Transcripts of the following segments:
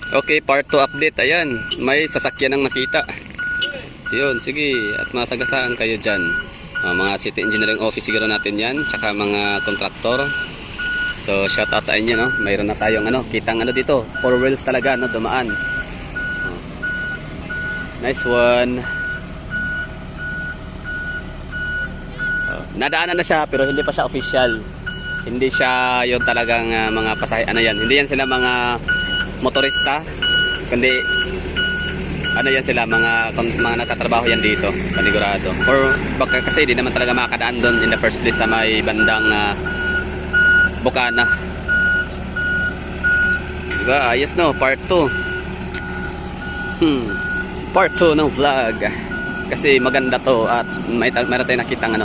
Okay, part 2 update. Ayan, may sasakyan ang nakita. Yun, sige. At masagasaan kayo dyan. Mga city engineering office siguro natin yan. Tsaka mga kontraktor. So, shout out sa inyo, no? Mayroon na tayong kitang dito. 4 wheels talaga, no? Dumaan. Nice one. Nadaanan na siya pero hindi pa siya official. Hindi siya yung talagang mga pasay. Hindi yan sila mga motorista, kundi yan sila mga nagtatrabaho yan dito, panigurado. Or baka kasi di naman talaga makakadaan doon in the first place sa may bandang Bukana. Diba? Ayos, no? Part 2. Part 2 ng vlog. Kasi maganda to at mayroon tayong nakitang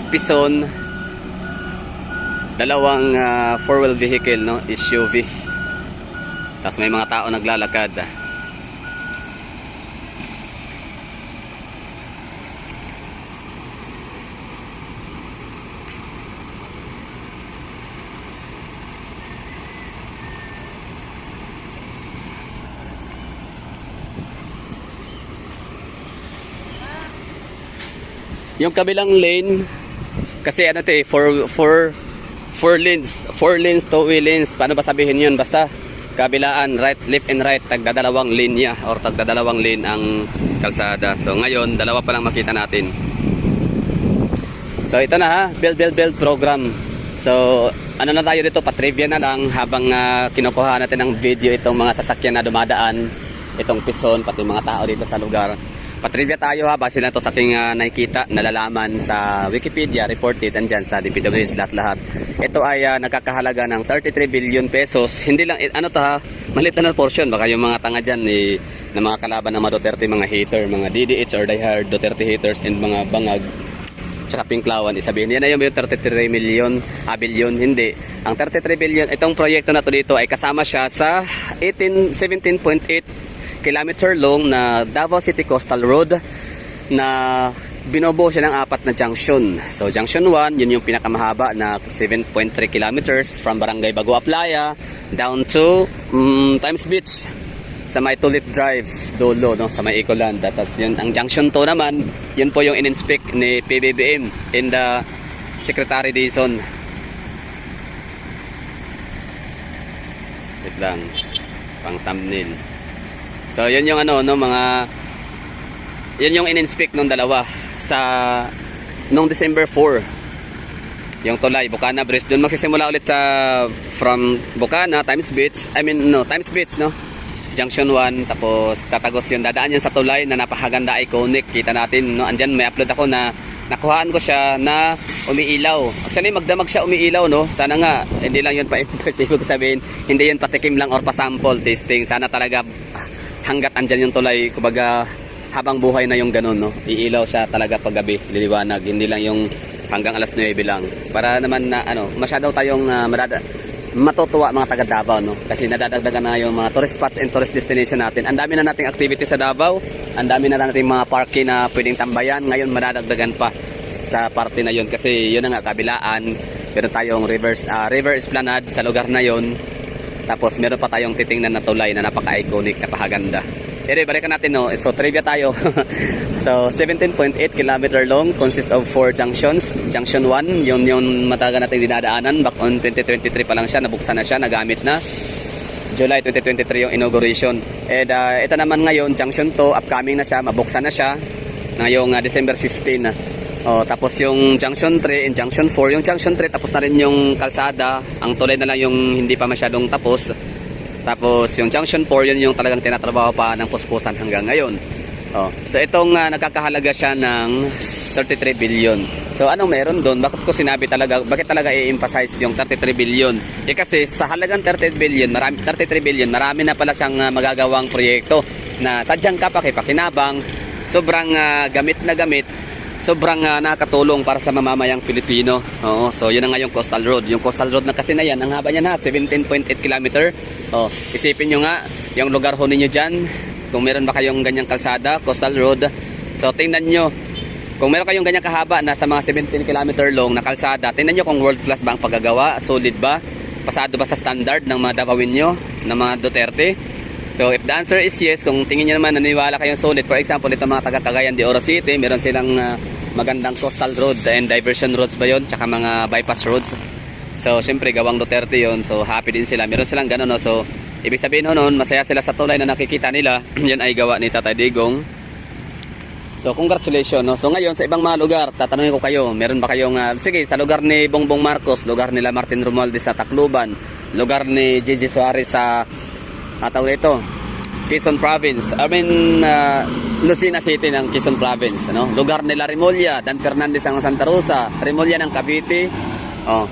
Pison. Dalawang 4-wheel vehicle, no? SUV. Tapos may mga tao naglalakad. Yung kabilang lane kasi 4 lanes, 2 lanes. Paano ba sabihin yun? Basta kabilaan, right, left and right, tagdadalawang linya or tagdadalawang lane ang kalsada. So ngayon, dalawa pa lang makita natin. So ito na build program. So na tayo dito, patrivia na lang habang kinukuha natin ng video itong mga sasakyan na dumadaan, itong Pison, pati mga tao dito sa lugar. Patrivia tayo base na to sa aking nakikita, nalalaman sa Wikipedia, reported, andyan sa DPWH lahat. Ito ay nagkakahalaga ng 33 billion pesos. Hindi lang, maliit na portion. Baka yung mga tanga dyan, na mga kalaban ng mga Duterte, mga hater, mga DDH or diehard Duterte haters and mga bangag, tsaka pinklawan, isabihin yan na yung 33 billion. Hindi. Ang 33 billion, itong proyekto na to dito ay kasama siya sa 17.8 kilometer long na Davao City Coastal Road na binobuo siya ng 4 na junction. So junction 1, yun yung pinakamahaba na 7.3 kilometers from Barangay Bagua Playa down to Times Beach sa may Tulip Drive dulo, no, sa may Ecoland. Tapos yun, ang junction 2 naman, yun po yung in-inspect ni PBBM in the Secretary Dizon. Wait lang, pang thumbnail. So yun yung yun yung in-inspect nung dalawa nung December 4. Yung tulay, Bukana Bridge. Doon magsisimula ulit from Bukana, Times Beach. Times Beach, no? Junction 1, tapos tatagos yun. Dadaan yan sa tulay na napakaganda, iconic. Kita natin, no? Andyan, may upload ako na nakuhaan ko siya na umiilaw. Actually, magdamag siya umiilaw, no? Sana nga, hindi lang yun pa-impress. Ibig sabihin, hindi yun patikim lang or pa-sample tasting. Sana talaga hanggat andyan yung tulay, kumbaga habang buhay na yung ganun, no? Iilaw siya talaga paggabi, liliwanag, hindi lang yung hanggang alas 9 lang. Para naman na masyado tayong matutuwa mga taga Davao, no? Kasi nadadagdagan na yung mga tourist spots and tourist destination natin. Ang dami na nating activity sa Davao, ang dami na nating mga parking na pwedeng tambayan. Ngayon madadagdagan pa sa party na yun kasi yun na nga, kabilaan. Meron tayong river esplanade sa lugar na yun. Tapos meron pa tayong titingnan na tulay na napaka-iconic, napakaganda. Pero balikan natin, no? So trivia tayo. So 17.8 kilometer long, consists of 4 junctions. Junction 1, yun yung matagal natin dinadaanan. Back on 2023 pa lang siya, nabuksan na siya, nagamit na. July 2023 yung inauguration. And ito naman ngayon, Junction 2, upcoming na siya, mabuksan na siya. Ngayong December 15. Tapos yung Junction 3 and Junction 4, yung Junction 3 tapos na rin yung kalsada, ang tulay na lang yung hindi pa masyadong tapos. Tapos yung Junction 4, yun yung talagang tinatrabaho pa ng puspusan hanggang ngayon. So itong nagkakahalaga siya ng 33 billion. So anong meron doon? Bakit talaga i-emphasize yung 33 billion? Kasi sa halagang 33 billion, marami na pala siyang magagawang proyekto na sadyang kapakipakinabang, sobrang gamit na gamit, sobrang nakakatulong para sa mamamayang Pilipino. So yun na nga yung Coastal Road. Yung Coastal Road na kasi na yan, ang haba niya 17.8 kilometer. Isipin nyo nga, yung lugar ho ninyo dyan, kung meron ba kayong ganyang kalsada, Coastal Road. So tingnan nyo, kung meron kayong ganyang kahaba, nasa mga 17 kilometer long na kalsada, tingnan nyo kung world class ba ang paggagawa, solid ba, pasado ba sa standard ng mga Davaoenyo, ng mga Duterte. So if the answer is yes, kung tingin niyo naman naniwala kayong solid, for example, ito mga taga Cagayan de Oro City, meron silang magandang coastal road and diversion roads ba yun, tsaka mga bypass roads. So syempre gawang Duterte yun, so happy din sila, meron silang ganun, no? So ibig sabihin noon, masaya sila sa tulay na nakikita nila, yan ay gawa ni Tatay Digong. So congratulations, no? So ngayon sa ibang mga lugar, tatanungin ko kayo, meron ba kayong sige, sa lugar ni Bongbong Marcos, lugar nila Martin Romualdez sa Tacloban, lugar ni Gigi Suarez sa ito, Quezon Province, Lucena City ng Quezon Province, no? Lugar nila Remulla, Dan Fernandez ang Santa Rosa, Remulla ng Cavite. Oh.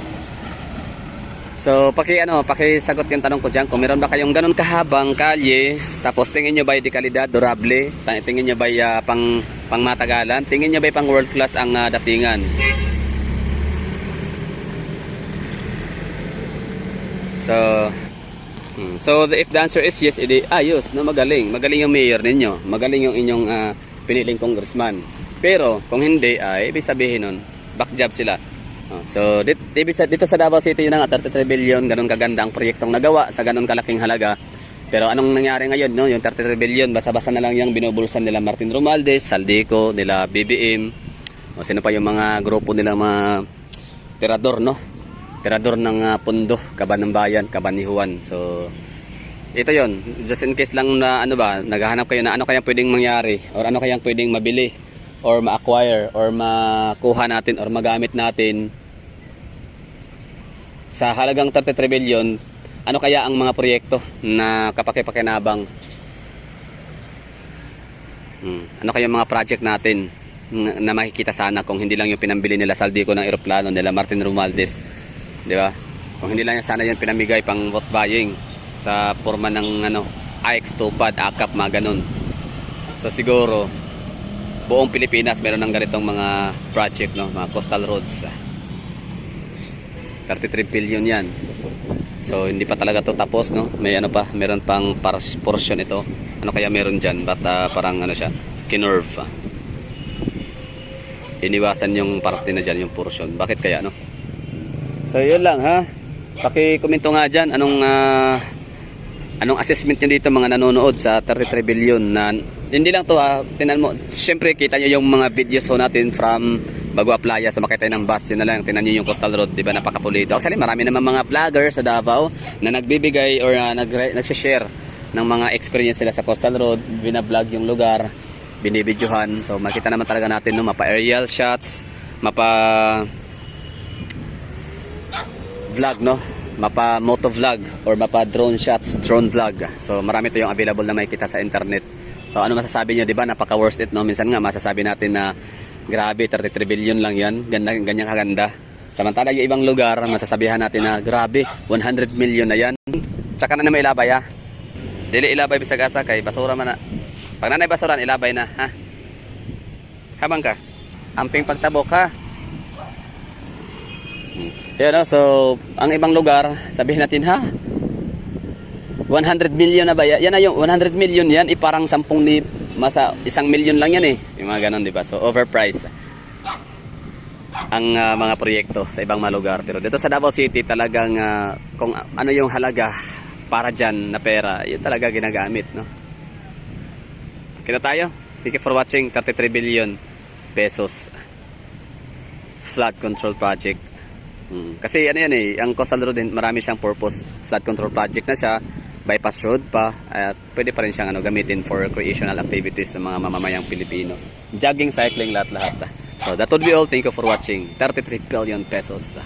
So pakisagot yung tanong ko diyan, kung meron ba kayong ganun kahabang kalye, tapos tingin niyo ba di kalidad, durable, tingin niyo ba pang matagalan, tingin niyo ba pang world class ang datingan. So if the answer is yes, edi ayos, no, magaling yung mayor ninyo, magaling yung inyong piniling congressman. Pero kung hindi, ay ibig sabihin nun, backjob sila. So dito sa Davao City, yun nga, 33 billion, ganun kaganda ang proyektong nagawa sa ganun kalaking halaga. Pero anong nangyari ngayon, no? Yung 33 billion, basa-basa na lang yung binubulsan nila Martin Romualdez, Saldico, nila BBM, o sino pa yung mga grupo nila, mga tirador, no? Tirador ng pundo, kaban ng bayan, kaban ni Juan. So ito yon, just in case lang na naghahanap kayo na ano kaya pwedeng mangyari, or ano kaya pwedeng mabili, or ma-acquire, or makuha natin, or magamit natin sa halagang 33 billion. Ano kaya ang mga proyekto na kapaki-pakinabang? Ano kaya mga project natin na makikita sana kung hindi lang yung pinambili nila Saldico ng eroplano, nila Martin Romualdez, di ba? Kung hindi lang sana yung pinamigay pang vote buying sa forma ng AX Tupad, AKAP, mga ganun. So siguro buong Pilipinas meron ng ganitong mga project, no, mga coastal roads. 33 billion yan. So hindi pa talaga to tapos, no? May meron pang portion ito. Ano kaya meron diyan? Ba't parang siya, kinerve. Iniwasan yung parte na diyan, yung portion. Bakit kaya, no? So yun lang, ha. Paki-komento nga diyan anong assessment niyo dito, mga nanonood sa 33 billion na hindi lang to, tinan mo, syempre kita niyo yung mga videos natin from Bagua Playa sa makita ng bus, yun na lang, tinan niyo yung coastal road, di ba, napakapulido. Actually marami naman mga vlogger sa Davao na nagbibigay or nagse-share ng mga experience sila sa coastal road, binablog yung lugar, binibidyohan. So makita naman talaga natin, no, mapa aerial shots, mapa vlog, no, mapa moto vlog, or mapa drone shots, drone vlog. So marami to yung available na makikita sa internet. So ano masasabi niyo, di ba, napaka worth it, no? Minsan nga masasabi natin na grabe, 33 billion lang yan, ganyang kaganda. Samantala yung ibang lugar, masasabihan natin na grabe, 100 million na yan. Tsaka na may ilabay, ha? Dili ilabay bisag asa kay basura man na. Pag nanay basuran, ilabay na, ha? Habang ka, amping pagtabok, ha? Yan, no? So ang ibang lugar, sabihin natin, ha? 100 million na ba? Yan na yung 100 million yan, parang 10 masa 1 million lang yan, eh. Yung mga ganun, di ba? So overpriced ang mga proyekto sa ibang mga lugar. Pero dito sa Davao City, talagang kung ano yung halaga para dyan na pera, yun talaga ginagamit, no? Kita tayo. Thank you for watching. 33 billion pesos flood control project. Kasi ano yan, eh, ang coastal road din, marami siyang purpose. Flood control project na siya, bypass road pa, at pwede pa rin siyang gamitin for recreational activities sa mga mamamayang Pilipino. Jogging, cycling, lahat-lahat. So that would be all. Thank you for watching. 33 billion pesos.